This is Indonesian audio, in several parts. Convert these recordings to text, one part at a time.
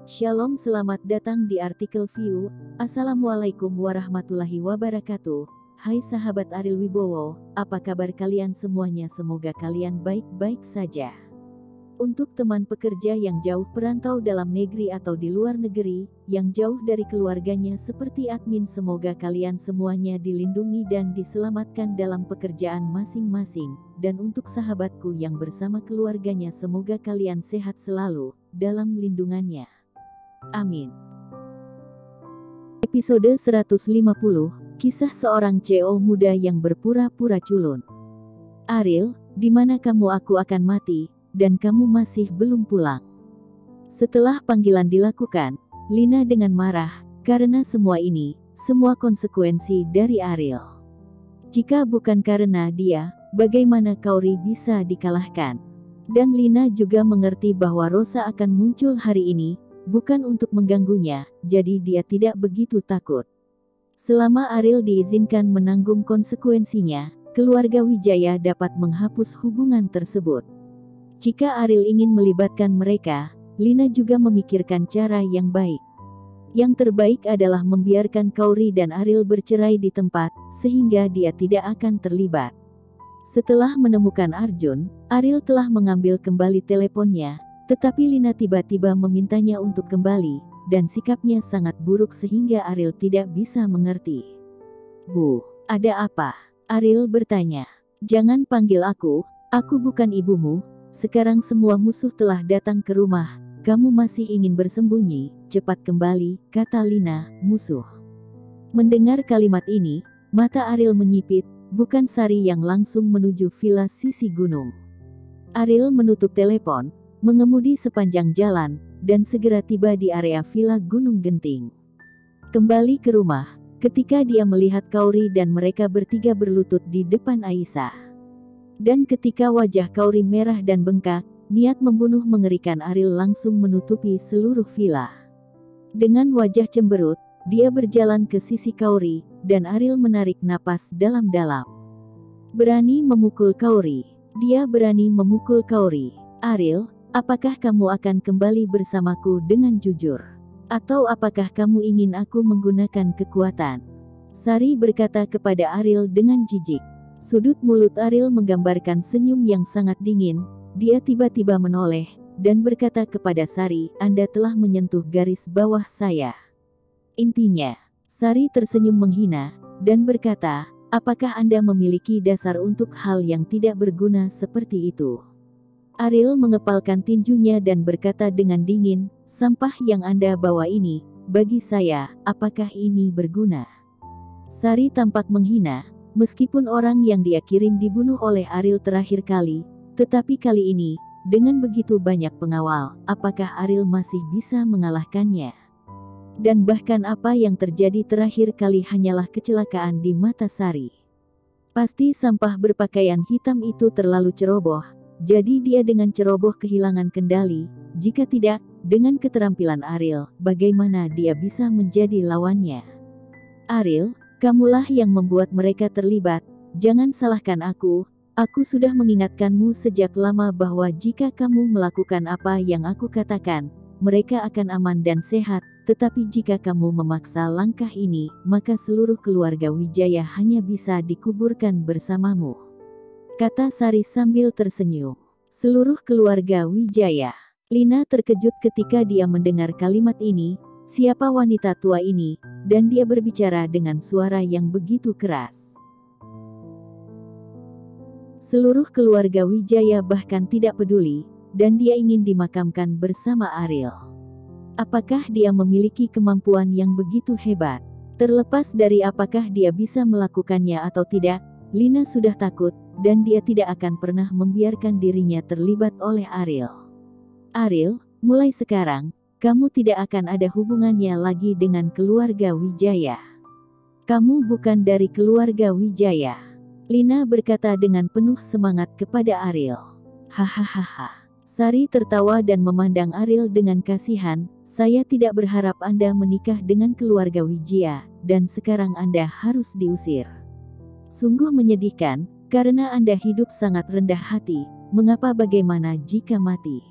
Shalom, selamat datang di artikel View. Assalamualaikum warahmatullahi wabarakatuh. Hai sahabat Ariel Wibowo, apa kabar kalian semuanya? Semoga kalian baik-baik saja. Untuk teman pekerja yang jauh perantau dalam negeri atau di luar negeri, yang jauh dari keluarganya seperti admin, semoga kalian semuanya dilindungi dan diselamatkan dalam pekerjaan masing-masing. Dan untuk sahabatku yang bersama keluarganya, semoga kalian sehat selalu dalam lindungannya. Amin. Episode 150, kisah seorang CEO muda yang berpura-pura culun. Ariel, di mana kamu? Aku akan mati, dan kamu masih belum pulang. Setelah panggilan dilakukan, Lina dengan marah, karena semua ini, semua konsekuensi dari Ariel. Jika bukan karena dia, bagaimana Kauri bisa dikalahkan? Dan Lina juga mengerti bahwa Rosa akan muncul hari ini, bukan untuk mengganggunya, jadi dia tidak begitu takut. Selama Ariel diizinkan menanggung konsekuensinya, keluarga Wijaya dapat menghapus hubungan tersebut. Jika Ariel ingin melibatkan mereka, Lina juga memikirkan cara yang baik. Yang terbaik adalah membiarkan Kauri dan Ariel bercerai di tempat, sehingga dia tidak akan terlibat. Setelah menemukan Arjun, Ariel telah mengambil kembali teleponnya, tetapi Lina tiba-tiba memintanya untuk kembali, dan sikapnya sangat buruk sehingga Ariel tidak bisa mengerti. Bu, ada apa? Ariel bertanya. Jangan panggil aku bukan ibumu, sekarang semua musuh telah datang ke rumah, kamu masih ingin bersembunyi, cepat kembali, kata Lina, musuh. Mendengar kalimat ini, mata Ariel menyipit, bukan Sari yang langsung menuju villa sisi gunung. Ariel menutup telepon, mengemudi sepanjang jalan, dan segera tiba di area villa Gunung Genting. Kembali ke rumah, ketika dia melihat Kauri dan mereka bertiga berlutut di depan Aisyah. Dan ketika wajah Kauri merah dan bengkak, niat membunuh mengerikan Ariel langsung menutupi seluruh villa. Dengan wajah cemberut, dia berjalan ke sisi Kauri, dan Ariel menarik napas dalam-dalam. Berani memukul Kauri. Dia berani memukul Kauri. Ariel, apakah kamu akan kembali bersamaku dengan jujur? Atau apakah kamu ingin aku menggunakan kekuatan? Sari berkata kepada Ariel dengan jijik. Sudut mulut Ariel menggambarkan senyum yang sangat dingin. Dia tiba-tiba menoleh, dan berkata kepada Sari, Anda telah menyentuh garis bawah saya. Intinya, Sari tersenyum menghina, dan berkata, apakah Anda memiliki dasar untuk hal yang tidak berguna seperti itu? Ariel mengepalkan tinjunya dan berkata dengan dingin, sampah yang Anda bawa ini, bagi saya, apakah ini berguna? Sari tampak menghina, meskipun orang yang dia kirim dibunuh oleh Ariel terakhir kali, tetapi kali ini, dengan begitu banyak pengawal, apakah Ariel masih bisa mengalahkannya? Dan bahkan apa yang terjadi terakhir kali hanyalah kecelakaan di mata Sari. Pasti sampah berpakaian hitam itu terlalu ceroboh. Jadi dia dengan ceroboh kehilangan kendali, jika tidak, dengan keterampilan Ariel, bagaimana dia bisa menjadi lawannya? Ariel, kamulah yang membuat mereka terlibat, jangan salahkan aku sudah mengingatkanmu sejak lama bahwa jika kamu melakukan apa yang aku katakan, mereka akan aman dan sehat, tetapi jika kamu memaksa langkah ini, maka seluruh keluarga Wijaya hanya bisa dikuburkan bersamamu. Kata Sari sambil tersenyum. Seluruh keluarga Wijaya. Lina terkejut ketika dia mendengar kalimat ini, siapa wanita tua ini, dan dia berbicara dengan suara yang begitu keras. Seluruh keluarga Wijaya bahkan tidak peduli, dan dia ingin dimakamkan bersama Ariel. Apakah dia memiliki kemampuan yang begitu hebat? Terlepas dari apakah dia bisa melakukannya atau tidak, Lina sudah takut, dan dia tidak akan pernah membiarkan dirinya terlibat oleh Ariel. Ariel, mulai sekarang, kamu tidak akan ada hubungannya lagi dengan keluarga Wijaya. Kamu bukan dari keluarga Wijaya. Lina berkata dengan penuh semangat kepada Ariel. Hahaha. Sari tertawa dan memandang Ariel dengan kasihan, saya tidak berharap Anda menikah dengan keluarga Wijaya, dan sekarang Anda harus diusir. Sungguh menyedihkan, karena Anda hidup sangat rendah hati, mengapa bagaimana jika mati?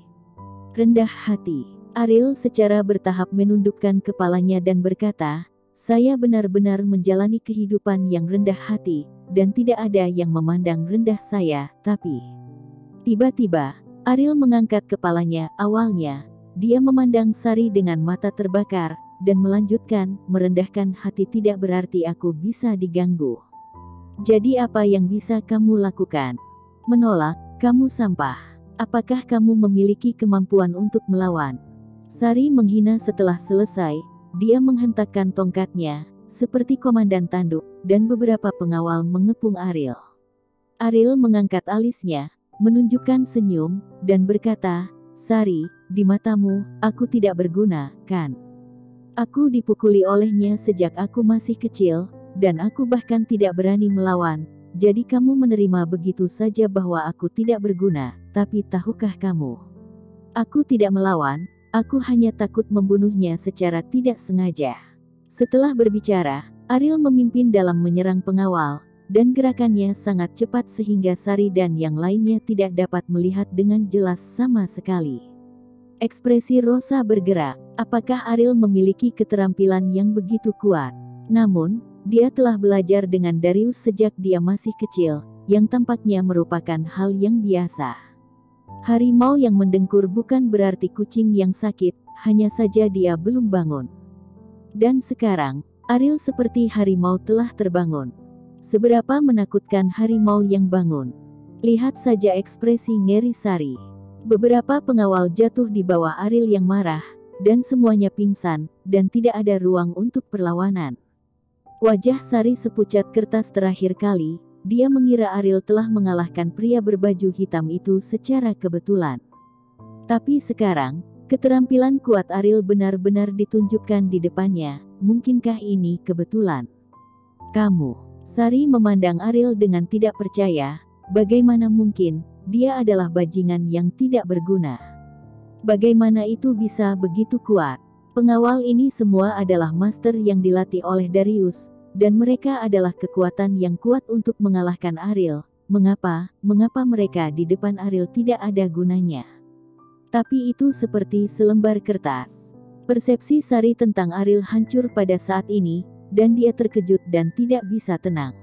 rendah hati. Ariel secara bertahap menundukkan kepalanya dan berkata, saya benar-benar menjalani kehidupan yang rendah hati, dan tidak ada yang memandang rendah saya, tapi... Tiba-tiba, Ariel mengangkat kepalanya. Awalnya, dia memandang Sari dengan mata terbakar, dan melanjutkan, merendahkan hati tidak berarti aku bisa diganggu. Jadi apa yang bisa kamu lakukan? Menolak, kamu sampah. Apakah kamu memiliki kemampuan untuk melawan? Sari menghina. Setelah selesai, dia menghentakkan tongkatnya, seperti komandan tanduk, dan beberapa pengawal mengepung Ariel. Ariel mengangkat alisnya, menunjukkan senyum, dan berkata, Sari, di matamu, aku tidak berguna, kan? Aku dipukuli olehnya sejak aku masih kecil, dan aku bahkan tidak berani melawan, jadi kamu menerima begitu saja bahwa aku tidak berguna, tapi tahukah kamu? Aku tidak melawan, aku hanya takut membunuhnya secara tidak sengaja. Setelah berbicara, Ariel memimpin dalam menyerang pengawal, dan gerakannya sangat cepat sehingga Sari dan yang lainnya tidak dapat melihat dengan jelas sama sekali. Ekspresi Rosa bergerak. Apakah Ariel memiliki keterampilan yang begitu kuat? Namun, dia telah belajar dengan Darius sejak dia masih kecil, yang tampaknya merupakan hal yang biasa. Harimau yang mendengkur bukan berarti kucing yang sakit, hanya saja dia belum bangun. Dan sekarang, Ariel seperti harimau telah terbangun. Seberapa menakutkan harimau yang bangun. Lihat saja ekspresi ngeri Sari. Beberapa pengawal jatuh di bawah Ariel yang marah, dan semuanya pingsan, dan tidak ada ruang untuk perlawanan. Wajah Sari sepucat kertas terakhir kali, dia mengira Ariel telah mengalahkan pria berbaju hitam itu secara kebetulan. Tapi sekarang, keterampilan kuat Ariel benar-benar ditunjukkan di depannya. Mungkinkah ini kebetulan? Kamu. Sari memandang Ariel dengan tidak percaya. Bagaimana mungkin, dia adalah bajingan yang tidak berguna. Bagaimana itu bisa begitu kuat? Pengawal ini semua adalah master yang dilatih oleh Darius, dan mereka adalah kekuatan yang kuat untuk mengalahkan Ariel. Mengapa mereka di depan Ariel tidak ada gunanya? Tapi itu seperti selembar kertas. Persepsi Sari tentang Ariel hancur pada saat ini, dan dia terkejut dan tidak bisa tenang.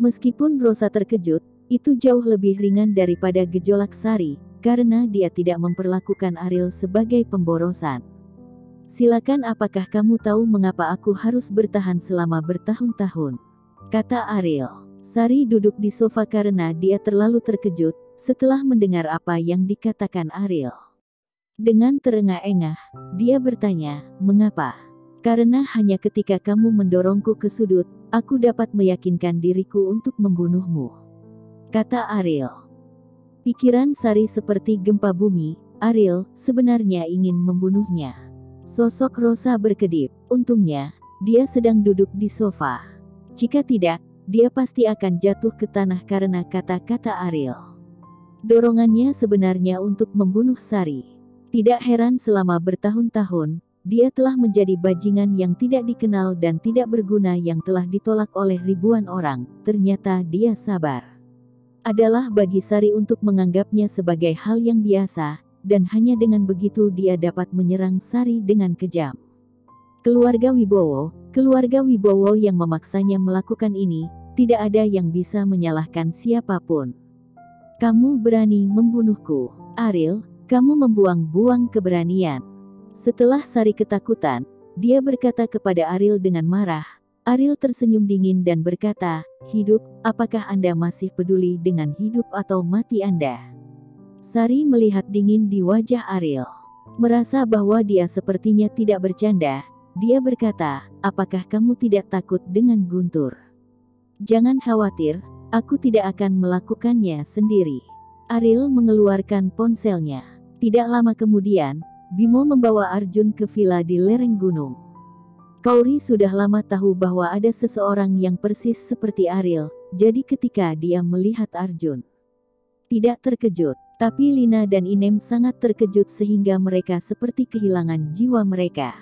Meskipun Rosa terkejut, itu jauh lebih ringan daripada gejolak Sari, karena dia tidak memperlakukan Ariel sebagai pemborosan. Silakan, apakah kamu tahu mengapa aku harus bertahan selama bertahun-tahun? Kata Ariel. Sari duduk di sofa karena dia terlalu terkejut, setelah mendengar apa yang dikatakan Ariel. Dengan terengah-engah, dia bertanya, mengapa? Karena hanya ketika kamu mendorongku ke sudut, aku dapat meyakinkan diriku untuk membunuhmu. Kata Ariel. Pikiran Sari seperti gempa bumi. Ariel sebenarnya ingin membunuhnya. Sosok Rosa berkedip. Untungnya, dia sedang duduk di sofa. Jika tidak, dia pasti akan jatuh ke tanah karena kata-kata Ariel. Dorongannya sebenarnya untuk membunuh Sari. Tidak heran selama bertahun-tahun, dia telah menjadi bajingan yang tidak dikenal dan tidak berguna yang telah ditolak oleh ribuan orang. Ternyata dia sabar. Adalah bagi Sari untuk menganggapnya sebagai hal yang biasa, dan hanya dengan begitu dia dapat menyerang Sari dengan kejam. Keluarga Wibowo yang memaksanya melakukan ini, tidak ada yang bisa menyalahkan siapapun. Kamu berani membunuhku, Ariel, kamu membuang-buang keberanian. Setelah Sari ketakutan, dia berkata kepada Ariel dengan marah. Ariel tersenyum dingin dan berkata, hidup, apakah Anda masih peduli dengan hidup atau mati Anda? Sari melihat dingin di wajah Ariel. Merasa bahwa dia sepertinya tidak bercanda, dia berkata, apakah kamu tidak takut dengan guntur? Jangan khawatir, aku tidak akan melakukannya sendiri. Ariel mengeluarkan ponselnya. Tidak lama kemudian, Bimo membawa Arjun ke villa di lereng gunung. Kauri sudah lama tahu bahwa ada seseorang yang persis seperti Ariel, jadi ketika dia melihat Arjun, tidak terkejut. Tapi Lina dan Inem sangat terkejut sehingga mereka seperti kehilangan jiwa mereka.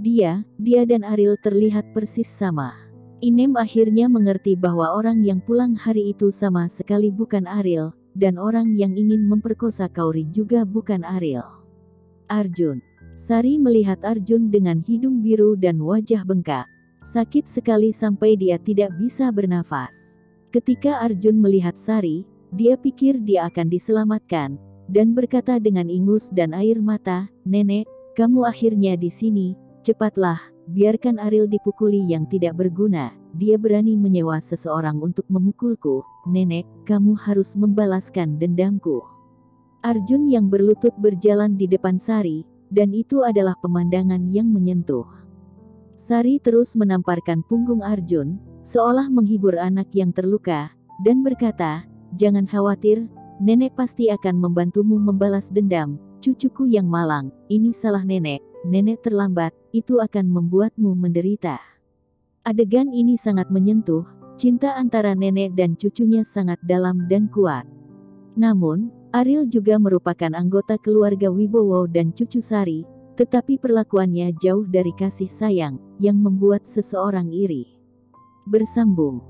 Dia dan Ariel terlihat persis sama. Inem akhirnya mengerti bahwa orang yang pulang hari itu sama sekali bukan Ariel, dan orang yang ingin memperkosa Kauri juga bukan Aril. Arjun. Sari melihat Arjun dengan hidung biru dan wajah bengkak. Sakit sekali sampai dia tidak bisa bernafas. Ketika Arjun melihat Sari, dia pikir dia akan diselamatkan, dan berkata dengan ingus dan air mata, "Nenek, kamu akhirnya di sini, cepatlah, biarkan Aril dipukuli yang tidak berguna. Dia berani menyewa seseorang untuk memukulku. Nenek, kamu harus membalaskan dendamku." Arjun yang berlutut berjalan di depan Sari, dan itu adalah pemandangan yang menyentuh. Sari terus menamparkan punggung Arjun, seolah menghibur anak yang terluka, dan berkata, "Jangan khawatir, nenek pasti akan membantumu membalas dendam, cucuku yang malang. Ini salah nenek, nenek terlambat, itu akan membuatmu menderita." Adegan ini sangat menyentuh, cinta antara nenek dan cucunya sangat dalam dan kuat. Namun, Aril juga merupakan anggota keluarga Wibowo dan cucu Sari, tetapi perlakuannya jauh dari kasih sayang, yang membuat seseorang iri. Bersambung.